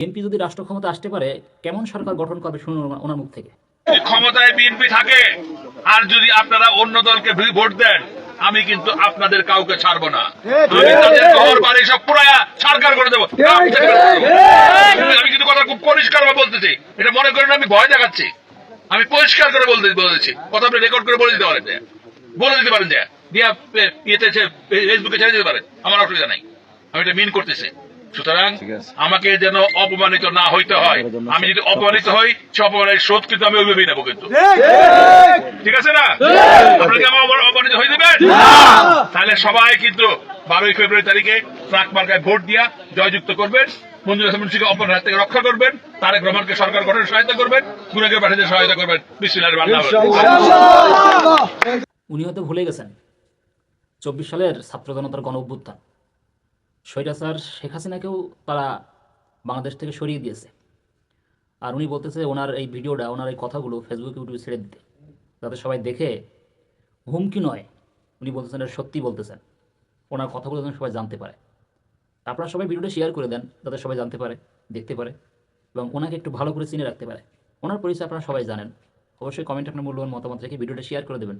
BNP যদি রাষ্ট্র ক্ষমতা আসতে পারে কেমন সরকার গঠন করবে শুনুন ওনার মুখ থেকে। ক্ষমতায় বিএনপি থাকে আর যদি আপনারা অন্য দলকে ভোট দেন, আমি কিন্তু আপনাদের কাউকে ছাড়বো না। আমি তাদের ঘর বাড়ি সব পুরায়া সরকার করে দেবো। আমি কিন্তু কথা খুব পরিষ্কার ভাবে বলতেছি, এটা মনে করেন আমি ভয় দেখাচ্ছি। আমি পরিষ্কার করে বলেছি, কথা আপনি রেকর্ড করে বলে দিতে পারেন, যে ফেসবুকে ছেড়ে দিতে পারেন, আমার অসুবিধা নাই। আমি এটা মিন করতেছি। সুতরাং আমাকে যেন অপমানিত না হইতে হয়। আমি যদি অপমানিত হই, সে অপমানের শোধ কিন্তু আমি ওইভাবেই নেবো। কিন্তু ঠিক আছে না? আপনাকে আমার অপমানিত হয়ে দেবেন, তাহলে সবাই কিন্তু 12ই ফেব্রুয়ারি তারিখে ট্রাক মার্কায় ভোট দিয়া জয়যুক্ত করবেন। মঞ্জুর হাসান মুন্সিকে অপমানের হাত থেকে রক্ষা করবেন, তারেক রহমানকে সরকার গঠনে সহায়তা করবেন, গুণাগার পাঠাতে সহায়তা করবেন। বিসমিল্লাহির রহমানির রহিম। উনি হয়তো ভুলে গেছেন 24 সালের ছাত্র জনতার গণ অভ্যুত্থান, স্বৈরাচার শেখ হাসিনাকেও তারা বাংলাদেশ থেকে সরিয়ে দিয়েছে। আর উনি বলতেছে ওনার এই ভিডিওটা, ওনার এই কথাগুলো ফেসবুকে ইউটিউবে ছেড়ে দিতে, যাতে সবাই দেখে হুমকি নয়, উনি বলতেছেন এটা সত্যি বলতেছেন, ওনার কথাগুলো যেন সবাই জানতে পারে। আপনারা সবাই ভিডিওটা শেয়ার করে দেন যাতে সবাই জানতে পারে, দেখতে পারে এবং ওনাকে একটু ভালো করে চিনে রাখতে পারে। ওনার পরিচয় আপনারা সবাই জানেন। অবশ্যই কমেন্টে আপনার মূল্যবান মতামত রেখে ভিডিওটা শেয়ার করে দেবেন।